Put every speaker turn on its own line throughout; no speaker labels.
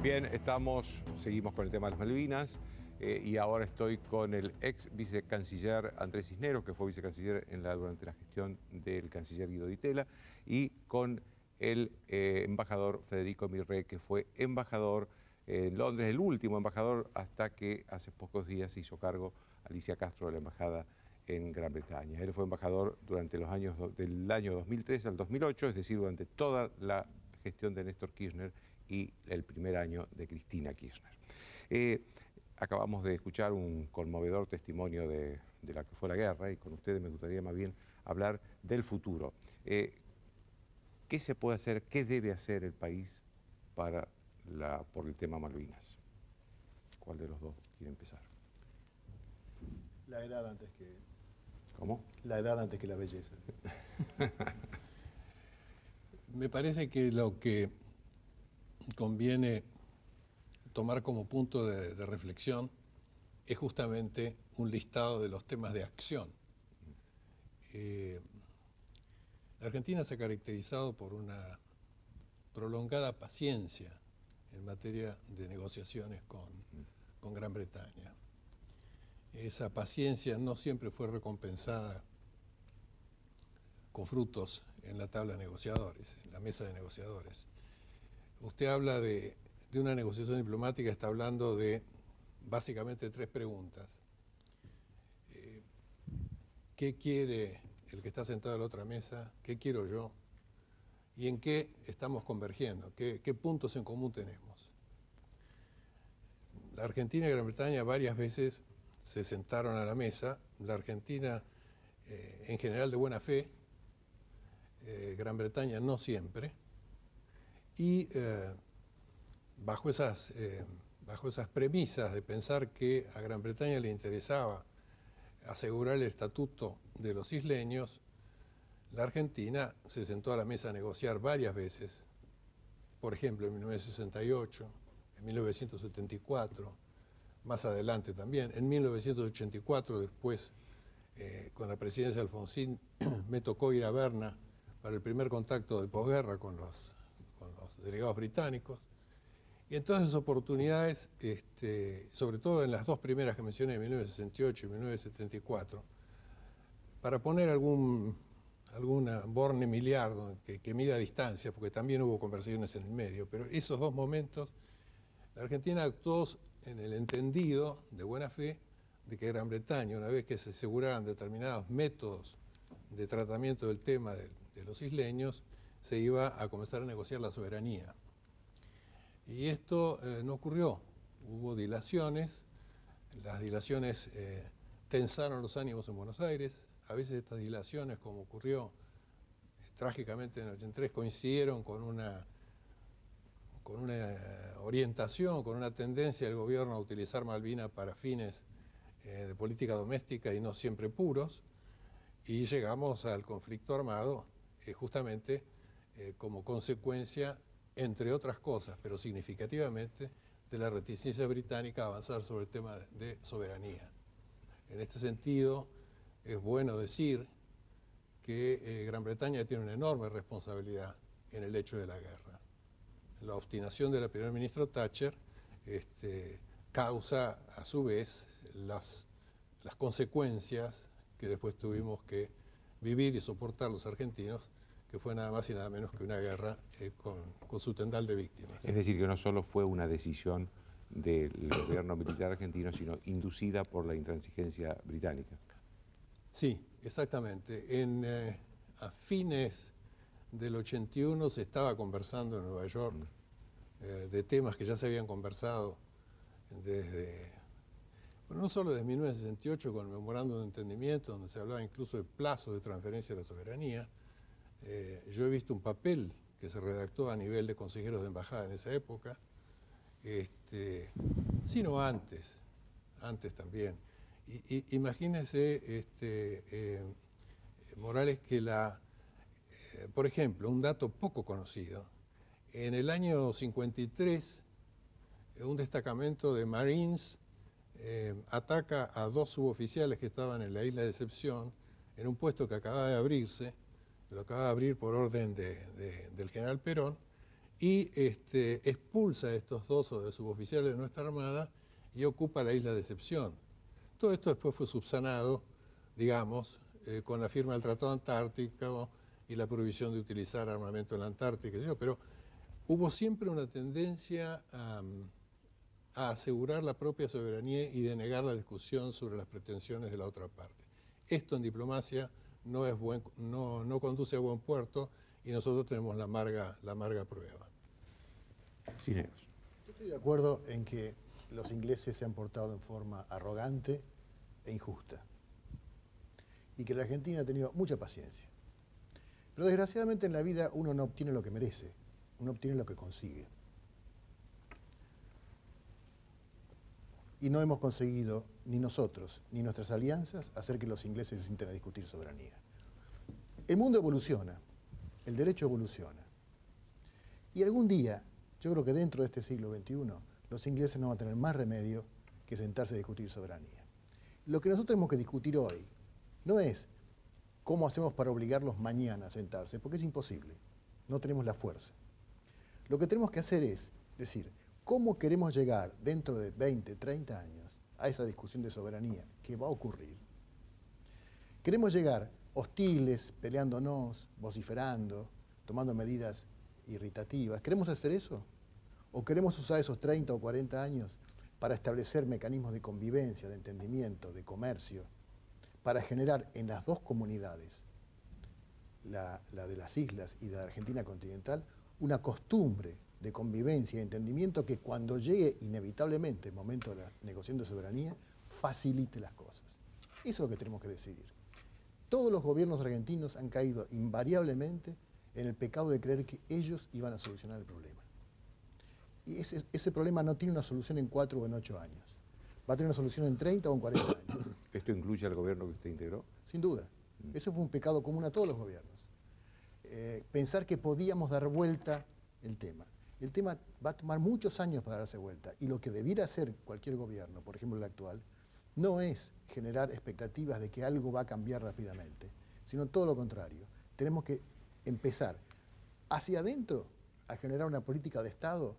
Bien, seguimos con el tema de las Malvinas y ahora estoy con el ex vicecanciller Andrés Cisneros, que fue vicecanciller durante la gestión del canciller Guido Di Tella, y con el embajador Federico Mirré, que fue embajador en Londres, el último embajador hasta que hace pocos días se hizo cargo Alicia Castro de la embajada en Gran Bretaña. Él fue embajador durante los años del año 2003 al 2008, es decir, durante toda la gestión de Néstor Kirchner y el primer año de Cristina Kirchner. Acabamos de escuchar un conmovedor testimonio de la que fue la guerra y con ustedes me gustaría más bien hablar del futuro. ¿Qué se puede hacer, qué debe hacer el país por el tema Malvinas? ¿Cuál de los dos quiere empezar?
La edad antes que...
¿Cómo?
La edad antes que la belleza.
Me parece que lo que conviene tomar como punto de reflexión es justamente un listado de los temas de acción. La Argentina se ha caracterizado por una prolongada paciencia en materia de negociaciones con Gran Bretaña. Esa paciencia no siempre fue recompensada con frutos en la tabla de negociadores, en la mesa de negociadores. Usted habla de una negociación diplomática, está hablando de básicamente tres preguntas. ¿Qué quiere el que está sentado a la otra mesa? ¿Qué quiero yo? ¿Y en qué estamos convergiendo? ¿Qué puntos en común tenemos? La Argentina y Gran Bretaña varias veces se sentaron a la mesa, la Argentina en general de buena fe, Gran Bretaña no siempre, y bajo esas premisas de pensar que a Gran Bretaña le interesaba asegurar el estatuto de los isleños, la Argentina se sentó a la mesa a negociar varias veces, por ejemplo en 1968, en 1974, más adelante también. En 1984, después, con la presidencia de Alfonsín, me tocó ir a Berna para el primer contacto de posguerra con los delegados británicos. Y en todas esas oportunidades, sobre todo en las dos primeras que mencioné, 1968 y 1974, para poner alguna borne miliar que mida distancia, porque también hubo conversaciones en el medio, pero esos dos momentos, la Argentina actuó en el entendido de buena fe de que Gran Bretaña, una vez que se aseguraran determinados métodos de tratamiento del tema de los isleños, se iba a comenzar a negociar la soberanía. Y esto no ocurrió. Hubo dilaciones, las dilaciones tensaron los ánimos en Buenos Aires. A veces estas dilaciones, como ocurrió trágicamente en el 83, coincidieron con una orientación, con una tendencia del gobierno a utilizar Malvinas para fines de política doméstica y no siempre puros, y llegamos al conflicto armado justamente como consecuencia, entre otras cosas, pero significativamente, de la reticencia británica a avanzar sobre el tema de soberanía. En este sentido, es bueno decir que Gran Bretaña tiene una enorme responsabilidad en el hecho de la guerra. La obstinación de la primera ministra Thatcher causa, a su vez, las consecuencias que después tuvimos que vivir y soportar los argentinos, que fue nada más y nada menos que una guerra con su tendal de víctimas.
Es decir, que no solo fue una decisión del gobierno militar argentino, sino inducida por la intransigencia británica.
Sí, exactamente. A fines del 81 se estaba conversando en Nueva York de temas que ya se habían conversado no solo desde 1968 con el Memorándum de Entendimiento, donde se hablaba incluso de plazos de transferencia de la soberanía. Yo he visto un papel que se redactó a nivel de consejeros de embajada en esa época, sino antes también. Imagínense, Morales, que por ejemplo, un dato poco conocido, en el año 53, un destacamento de Marines ataca a dos suboficiales que estaban en la isla de Decepción, en un puesto que acababa de abrirse, lo acaba de abrir por orden del general Perón, y expulsa a estos dos suboficiales de nuestra Armada y ocupa la isla de Decepción. Todo esto después fue subsanado, digamos, con la firma del Tratado Antártico y la prohibición de utilizar armamento en la Antártica, pero hubo siempre una tendencia a asegurar la propia soberanía y de negar la discusión sobre las pretensiones de la otra parte. Esto en diplomacia no conduce a buen puerto y nosotros tenemos la amarga prueba.
Cisneros.
Yo estoy de acuerdo en que los ingleses se han portado en forma arrogante e injusta y que la Argentina ha tenido mucha paciencia. Pero desgraciadamente en la vida uno no obtiene lo que merece, uno obtiene lo que consigue. Y no hemos conseguido, ni nosotros, ni nuestras alianzas, hacer que los ingleses se sienten a discutir soberanía. El mundo evoluciona, el derecho evoluciona. Y algún día, yo creo que dentro de este siglo XXI, los ingleses no van a tener más remedio que sentarse a discutir soberanía. Lo que nosotros tenemos que discutir hoy no es cómo hacemos para obligarlos mañana a sentarse, porque es imposible, no tenemos la fuerza. Lo que tenemos que hacer es decir, ¿cómo queremos llegar dentro de 20, 30 años a esa discusión de soberanía que va a ocurrir? ¿Queremos llegar hostiles, peleándonos, vociferando, tomando medidas irritativas? ¿Queremos hacer eso? ¿O queremos usar esos 30 o 40 años para establecer mecanismos de convivencia, de entendimiento, de comercio, para generar en las dos comunidades, la de las islas y la de Argentina continental, una costumbre de convivencia y entendimiento que cuando llegue inevitablemente el momento de la negociación de soberanía, facilite las cosas? Eso es lo que tenemos que decidir. Todos los gobiernos argentinos han caído invariablemente en el pecado de creer que ellos iban a solucionar el problema. Y ese problema no tiene una solución en 4 o en 8 años. Va a tener una solución en 30 o en 40 años.
¿Esto incluye al gobierno que usted integró?
Sin duda. Ese fue un pecado común a todos los gobiernos. Pensar que podíamos dar vuelta el tema. El tema va a tomar muchos años para darse vuelta. Y lo que debiera hacer cualquier gobierno, por ejemplo el actual, no es generar expectativas de que algo va a cambiar rápidamente, sino todo lo contrario. Tenemos que empezar hacia adentro a generar una política de Estado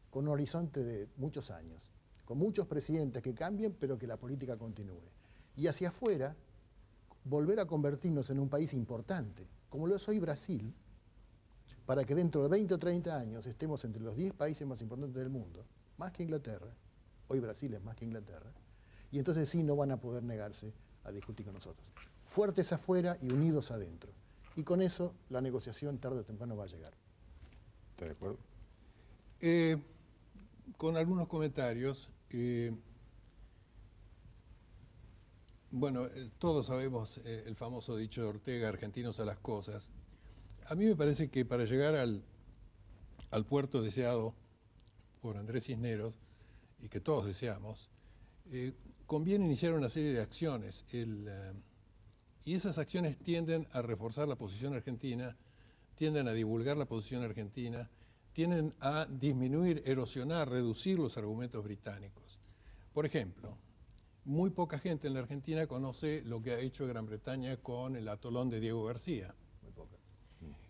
con un horizonte de muchos años, con muchos presidentes que cambien, pero que la política continúe. Y hacia afuera, volver a convertirnos en un país importante, como lo es hoy Brasil, para que dentro de 20 o 30 años estemos entre los 10 países más importantes del mundo, más que Inglaterra. Hoy Brasil es más que Inglaterra. Y entonces sí no van a poder negarse a discutir con nosotros. Fuertes afuera y unidos adentro. Y con eso la negociación tarde o temprano va a llegar.
¿Está de acuerdo?
Con algunos comentarios. Bueno, todos sabemos el famoso dicho de Ortega, argentinos a las cosas. A mí me parece que para llegar al puerto deseado por Andrés Cisneros, y que todos deseamos, conviene iniciar una serie de acciones. Y esas acciones tienden a reforzar la posición argentina, tienden a divulgar la posición argentina, tienden a disminuir, erosionar, reducir los argumentos británicos. Por ejemplo, muy poca gente en la Argentina conoce lo que ha hecho Gran Bretaña con el atolón de Diego García.
Muy poca.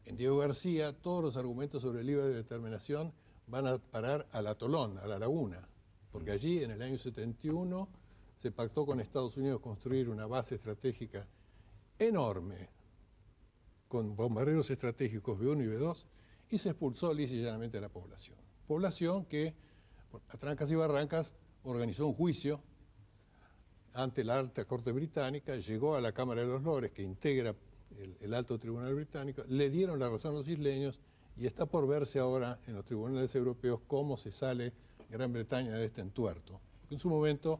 En Diego García, todos los argumentos sobre libre determinación van a parar al atolón, a la laguna, porque allí en el año 71 se pactó con Estados Unidos construir una base estratégica enorme, con bombarderos estratégicos B1 y B2, y se expulsó lisa y llanamente a la población. Población que, a trancas y barrancas, organizó un juicio ante la alta corte británica, llegó a la Cámara de los Lores, que integra el alto tribunal británico, le dieron la razón a los isleños y está por verse ahora en los tribunales europeos cómo se sale Gran Bretaña de este entuerto. En su momento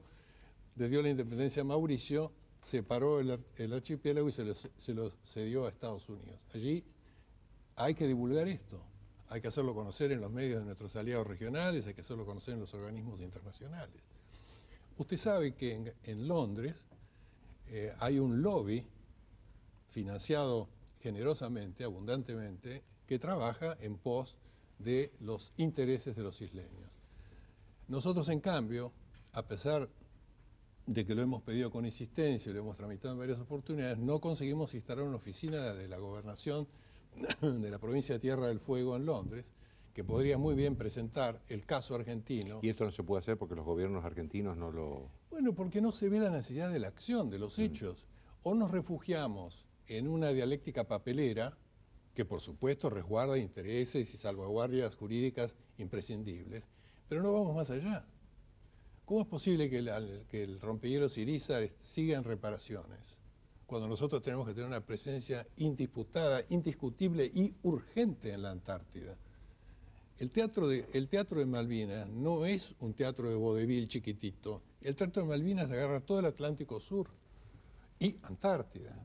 le dio la independencia a Mauricio, separó el archipiélago y se lo cedió a Estados Unidos. Allí hay que divulgar esto, hay que hacerlo conocer en los medios de nuestros aliados regionales, hay que hacerlo conocer en los organismos internacionales. Usted sabe que en Londres hay un lobby financiado generosamente, abundantemente, que trabaja en pos de los intereses de los isleños. Nosotros, en cambio, a pesar de que lo hemos pedido con insistencia y lo hemos tramitado en varias oportunidades, no conseguimos instalar una oficina de la gobernación de la provincia de Tierra del Fuego en Londres que podría muy bien presentar el caso argentino.
Y esto no se puede hacer porque los gobiernos argentinos no lo...
Bueno, porque no se ve la necesidad de la acción, de los hechos. O nos refugiamos en una dialéctica papelera, que por supuesto resguarda intereses y salvaguardias jurídicas imprescindibles, pero no vamos más allá. ¿Cómo es posible que el rompehielos Irizar siga en reparaciones, cuando nosotros tenemos que tener una presencia indisputada, indiscutible y urgente en la Antártida? El teatro de Malvinas no es un teatro de vodevil chiquitito. El teatro de Malvinas agarra todo el Atlántico Sur y Antártida.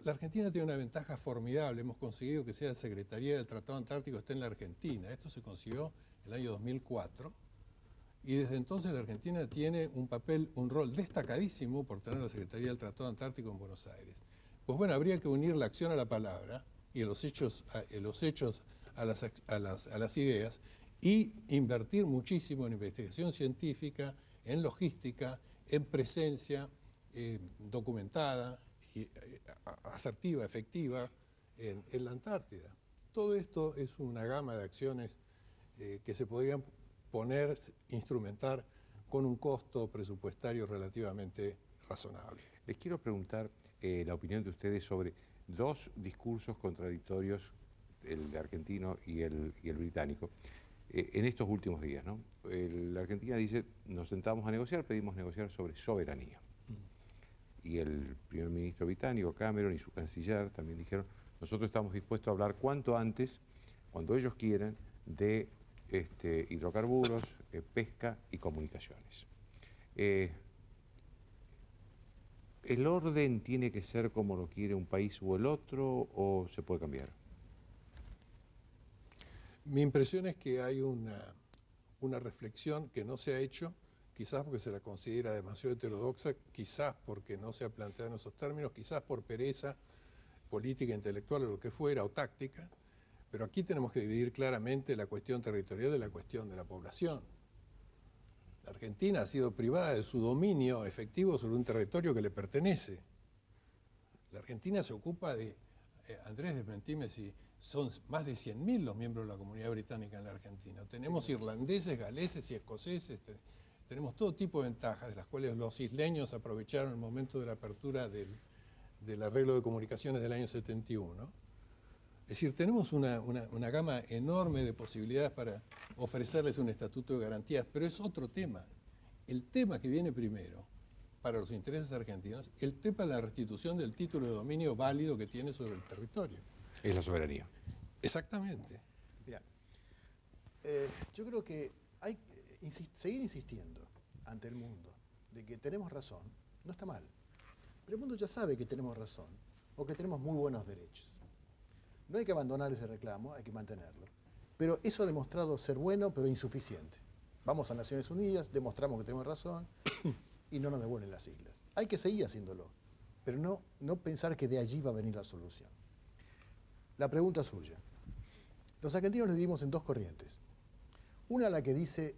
La Argentina tiene una ventaja formidable. Hemos conseguido que sea la Secretaría del Tratado Antártico esté en la Argentina. Esto se consiguió en el año 2004. Y desde entonces la Argentina tiene un rol destacadísimo por tener la Secretaría del Tratado Antártico en Buenos Aires. Pues bueno, habría que unir la acción a la palabra y los hechos a las ideas, y invertir muchísimo en investigación científica, en logística, en presencia documentada, y, asertiva, efectiva, en la Antártida. Todo esto es una gama de acciones que se podrían instrumentar con un costo presupuestario relativamente razonable.
Les quiero preguntar la opinión de ustedes sobre dos discursos contradictorios, el argentino y el británico, en estos últimos días, ¿no? La Argentina dice, nos sentamos a negociar, pedimos negociar sobre soberanía. Y el primer ministro británico, Cameron, y su canciller también dijeron, nosotros estamos dispuestos a hablar cuanto antes, cuando ellos quieran, de hidrocarburos, pesca y comunicaciones. ¿El orden tiene que ser como lo quiere un país o el otro, o se puede cambiar?
Mi impresión es que hay una reflexión que no se ha hecho, quizás porque se la considera demasiado heterodoxa, quizás porque no se ha planteado en esos términos, quizás por pereza política, intelectual o lo que fuera, o táctica, pero aquí tenemos que dividir claramente la cuestión territorial de la cuestión de la población. La Argentina ha sido privada de su dominio efectivo sobre un territorio que le pertenece. La Argentina se ocupa de, Andrés, desmentime si son más de 100.000 los miembros de la comunidad británica en la Argentina. Tenemos irlandeses, galeses y escoceses, tenemos todo tipo de ventajas, de las cuales los isleños aprovecharon el momento de la apertura del arreglo de comunicaciones del año 71. Es decir, tenemos una gama enorme de posibilidades para ofrecerles un estatuto de garantías, pero es otro tema. El tema que viene primero, para los intereses argentinos, el tema de la restitución del título de dominio válido que tiene sobre el territorio.
Es la soberanía.
Exactamente.
Mira, yo creo que hay que seguir insistiendo ante el mundo de que tenemos razón, no está mal. Pero el mundo ya sabe que tenemos razón o que tenemos muy buenos derechos. No hay que abandonar ese reclamo, hay que mantenerlo. Pero eso ha demostrado ser bueno, pero insuficiente. Vamos a Naciones Unidas, demostramos que tenemos razón y no nos devuelven las islas. Hay que seguir haciéndolo, pero no pensar que de allí va a venir la solución. La pregunta suya. Los argentinos nos dividimos en dos corrientes. Una, la que dice,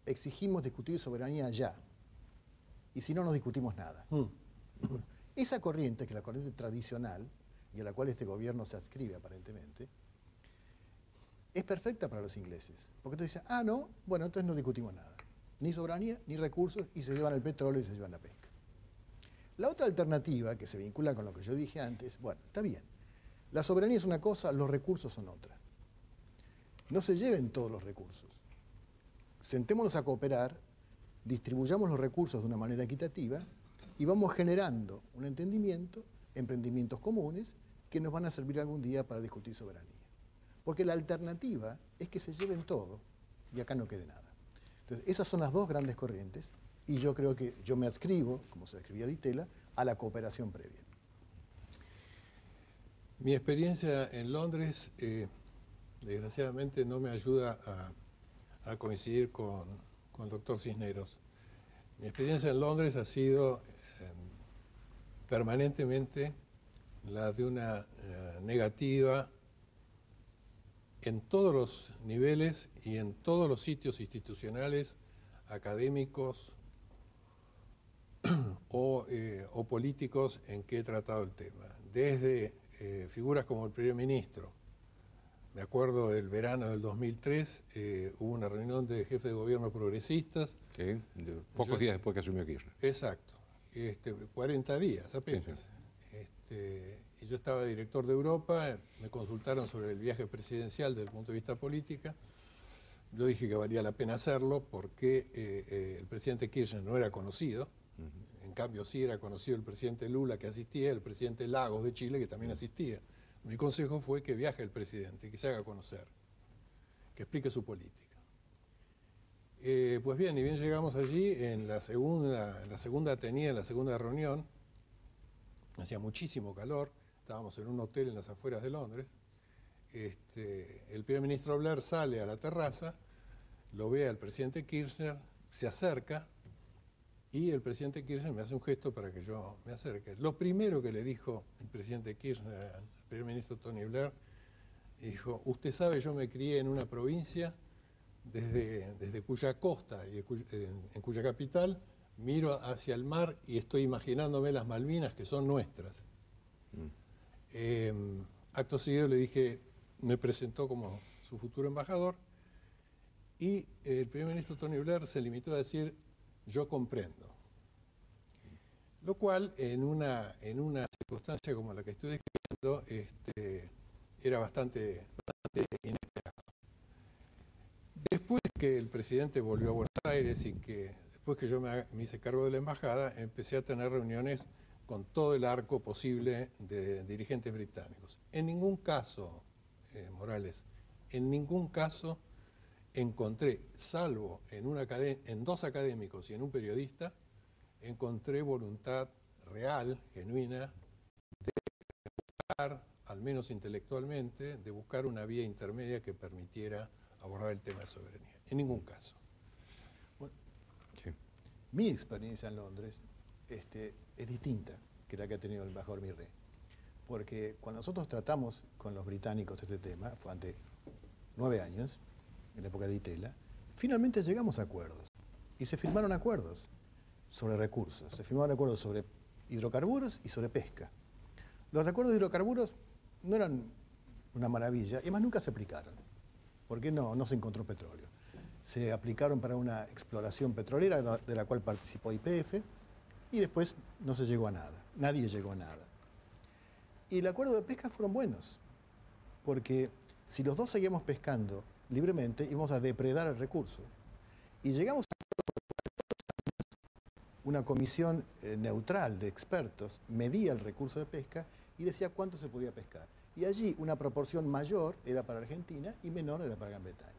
exigimos discutir soberanía ya, y si no, no discutimos nada. Esa corriente, que es la corriente tradicional, y a la cual este gobierno se adscribe aparentemente, es perfecta para los ingleses. Porque entonces dicen, no, bueno, entonces no discutimos nada. Ni soberanía, ni recursos, y se llevan el petróleo y se llevan la pesca. La otra alternativa, que se vincula con lo que yo dije antes, bueno, está bien. La soberanía es una cosa, los recursos son otra. No se lleven todos los recursos. Sentémonos a cooperar, distribuyamos los recursos de una manera equitativa y vamos generando un entendimiento, emprendimientos comunes que nos van a servir algún día para discutir soberanía. Porque la alternativa es que se lleven todo y acá no quede nada. Entonces, esas son las dos grandes corrientes y yo creo que yo me adscribo, como se adscribía Di Tella, a la cooperación previa.
Mi experiencia en Londres, desgraciadamente, no me ayuda a coincidir con el doctor Cisneros. Mi experiencia en Londres ha sido permanentemente la de una negativa en todos los niveles y en todos los sitios institucionales, académicos o políticos en que he tratado el tema. Desde figuras como el primer ministro, me acuerdo del verano del 2003, hubo una reunión de jefes de gobierno progresistas.
Sí, pocos días después que asumió Kirchner.
Exacto, 40 días apenas. Y yo estaba director de Europa, me consultaron sobre el viaje presidencial desde el punto de vista político. Yo dije que valía la pena hacerlo porque el presidente Kirchner no era conocido. En cambio sí era conocido el presidente Lula, que asistía, el presidente Lagos de Chile, que también asistía. Mi consejo fue que viaje el presidente, que se haga conocer, que explique su política. Pues bien, y bien llegamos allí, en la segunda reunión, hacía muchísimo calor, estábamos en un hotel en las afueras de Londres. El primer ministro Blair sale a la terraza, lo ve al presidente Kirchner, se acerca, y el presidente Kirchner me hace un gesto para que yo me acerque. Lo primero que le dijo el presidente Kirchner al primer ministro Tony Blair, dijo: usted sabe, yo me crié en una provincia desde cuya costa y en cuya capital miro hacia el mar y estoy imaginándome las Malvinas, que son nuestras. Acto seguido le dije, me presentó como su futuro embajador, y el primer ministro Tony Blair se limitó a decir: yo comprendo. Lo cual, en una circunstancia como la que estoy describiendo, era bastante inesperado. Después que el presidente volvió a Buenos Aires y que después que yo me hice cargo de la embajada, empecé a tener reuniones con todo el arco posible de dirigentes británicos. En ningún caso, Morales, en ningún caso encontré, salvo en dos académicos y en un periodista, encontré voluntad real, genuina, de buscar, al menos intelectualmente, de buscar una vía intermedia que permitiera abordar el tema de soberanía. En ningún caso.
Bueno, sí. Mi experiencia en Londres es distinta que la que ha tenido el embajador Mirré. Porque cuando nosotros tratamos con los británicos este tema, fue hace 9 años, en la época de Itela, finalmente llegamos a acuerdos. Y se firmaron acuerdos sobre recursos. Se firmaron acuerdos sobre hidrocarburos y sobre pesca. Los acuerdos de hidrocarburos no eran una maravilla, y además nunca se aplicaron, porque no se encontró petróleo. Se aplicaron para una exploración petrolera de la cual participó YPF, y después no se llegó a nada. Nadie llegó a nada. Y el acuerdo de pesca fueron buenos, porque si los dos seguíamos pescando libremente, íbamos a depredar el recurso. Y llegamos a una comisión neutral de expertos, medía el recurso de pesca y decía cuánto se podía pescar. Y allí una proporción mayor era para Argentina y menor era para Gran Bretaña.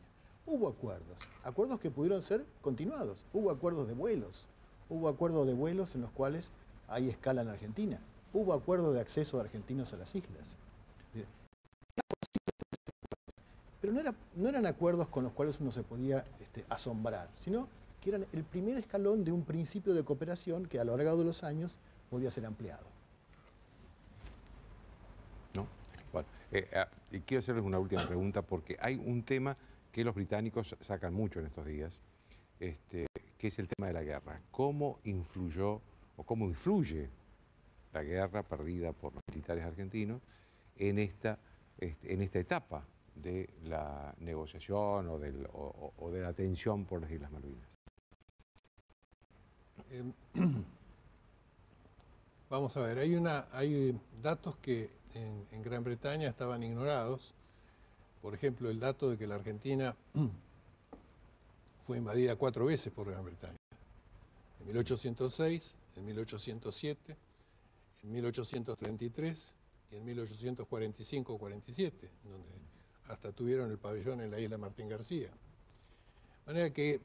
Hubo acuerdos que pudieron ser continuados. Hubo acuerdos de vuelos en los cuales hay escala en Argentina. Hubo acuerdos de acceso de argentinos a las islas. Pero no eran acuerdos con los cuales uno se podía asombrar, sino que eran el primer escalón de un principio de cooperación que a lo largo de los años podía ser ampliado.
¿No? Bueno, y quiero hacerles una última pregunta, porque hay un tema que los británicos sacan mucho en estos días, que es el tema de la guerra. ¿Cómo influyó o cómo influye la guerra perdida por los militares argentinos en esta etapa de la negociación o de la tensión por las Islas Malvinas?
Vamos a ver, hay datos que en Gran Bretaña estaban ignorados. Por ejemplo, el dato de que la Argentina fue invadida 4 veces por Gran Bretaña. En 1806, en 1807, en 1833 y en 1845-47, donde hasta tuvieron el pabellón en la isla Martín García. De manera que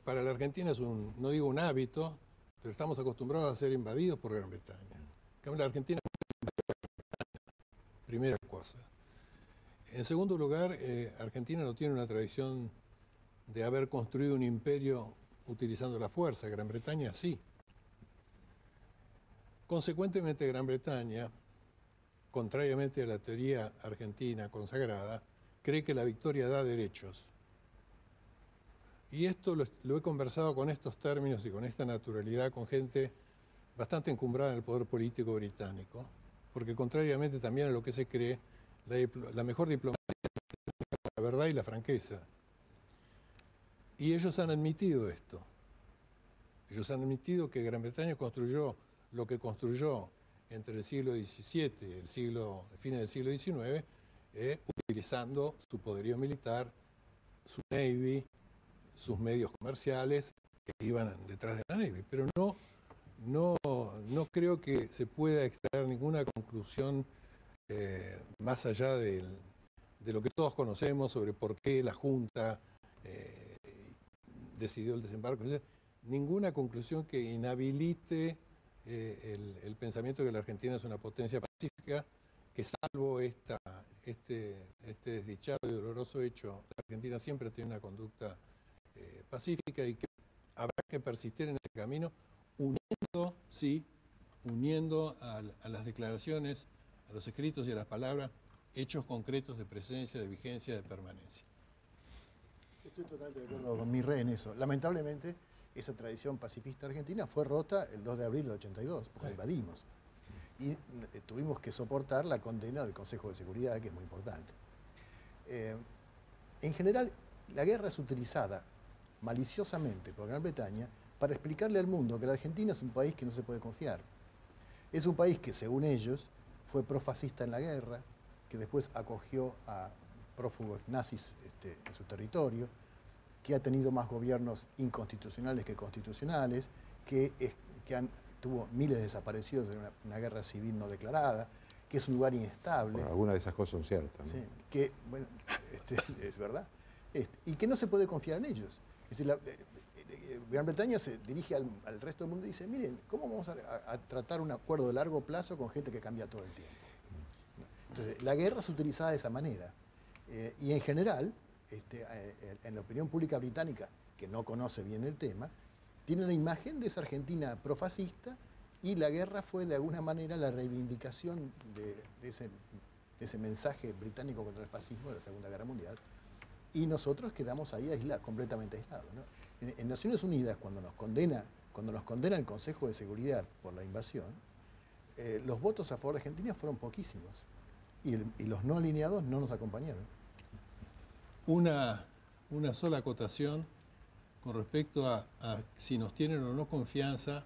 para la Argentina es no digo un hábito, pero estamos acostumbrados a ser invadidos por Gran Bretaña. En cambio, la Argentina primera cosa. En segundo lugar, Argentina no tiene una tradición de haber construido un imperio utilizando la fuerza. Gran Bretaña sí. Consecuentemente, Gran Bretaña, contrariamente a la teoría argentina consagrada, cree que la victoria da derechos. Y esto lo he conversado con estos términos y con esta naturalidad con gente bastante encumbrada en el poder político británico, porque contrariamente también a lo que se cree, la mejor diplomacia la verdad y la franqueza. Y ellos han admitido esto. Ellos han admitido que Gran Bretaña construyó lo que construyó entre el siglo XVII y el fines del siglo XIX, utilizando su poderío militar, su Navy, sus medios comerciales que iban detrás de la Navy. Pero no creo que se pueda extraer ninguna conclusión más allá de lo que todos conocemos sobre por qué la Junta decidió el desembarco. Ninguna conclusión que inhabilite el pensamiento de que la Argentina es una potencia pacífica, que salvo este desdichado y doloroso hecho, la Argentina siempre tiene una conducta pacífica y que habrá que persistir en ese camino, uniendo a las declaraciones, a los escritos y a las palabras, hechos concretos de presencia, de vigencia, de permanencia.
Estoy totalmente de acuerdo con mi rey en eso. Lamentablemente, esa tradición pacifista argentina fue rota el 2 de abril del 82, porque la invadimos. Y tuvimos que soportar la condena del Consejo de Seguridad, que es muy importante. En general, la guerra es utilizada maliciosamente por Gran Bretaña para explicarle al mundo que la Argentina es un país que no se puede confiar. Es un país que, según ellos, fue profascista en la guerra, que después acogió a prófugos nazis en su territorio, que ha tenido más gobiernos inconstitucionales que constitucionales, que tuvo miles de desaparecidos en una guerra civil no declarada, que es un lugar inestable.
Bueno, algunas de esas cosas son ciertas, ¿no?
Sí, que, bueno, es verdad. Y que no se puede confiar en ellos. Es decir, Gran Bretaña se dirige al resto del mundo y dice, miren, ¿cómo vamos a tratar un acuerdo de largo plazo con gente que cambia todo el tiempo? Entonces, la guerra es utilizada de esa manera. Y en general, en la opinión pública británica, que no conoce bien el tema, tiene una imagen de esa Argentina profascista y la guerra fue de alguna manera la reivindicación de ese mensaje británico contra el fascismo de la Segunda Guerra Mundial. Y nosotros quedamos ahí completamente aislados, ¿no? En Naciones Unidas, cuando nos condena el Consejo de Seguridad por la invasión, los votos a favor de Argentina fueron poquísimos. Y los no alineados no nos acompañaron.
Una sola acotación con respecto a si nos tienen o no confianza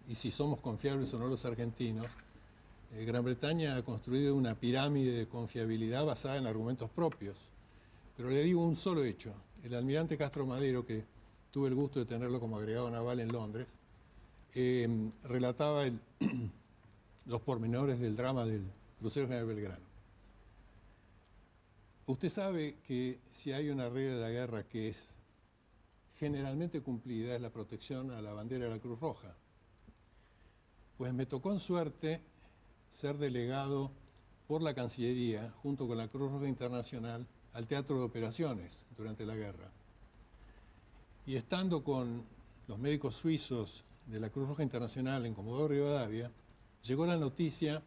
y si somos confiables o no los argentinos. Gran Bretaña ha construido una pirámide de confiabilidad basada en argumentos propios. Pero le digo un solo hecho. El almirante Castro Madero, que tuve el gusto de tenerlo como agregado naval en Londres, relataba los pormenores del drama del crucero General Belgrano. Usted sabe que si hay una regla de la guerra que es generalmente cumplida, es la protección a la bandera de la Cruz Roja. Pues me tocó en suerte ser delegado por la Cancillería, junto con la Cruz Roja Internacional, al teatro de operaciones durante la guerra. Y estando con los médicos suizos de la Cruz Roja Internacional en Comodoro Rivadavia, llegó la noticia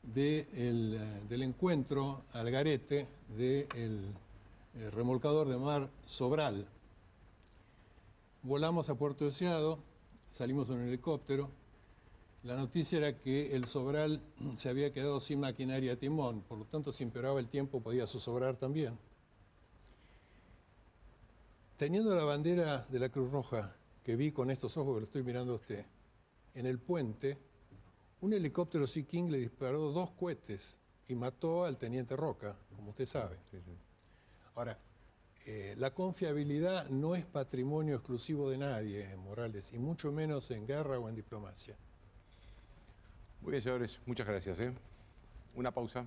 del encuentro al garete del remolcador de mar Sobral. Volamos a Puerto Deseado, salimos en un helicóptero. La noticia era que el Sobral se había quedado sin maquinaria a timón, por lo tanto, si empeoraba el tiempo, podía zozobrar también. Teniendo la bandera de la Cruz Roja, que vi con estos ojos que lo estoy mirando a usted, en el puente, un helicóptero Sea King le disparó 2 cohetes y mató al teniente Roca, como usted sabe.
Sí, sí.
Ahora, la confiabilidad no es patrimonio exclusivo de nadie, Morales, y mucho menos en guerra o en diplomacia.
Muy bien, señores, muchas gracias. Una pausa.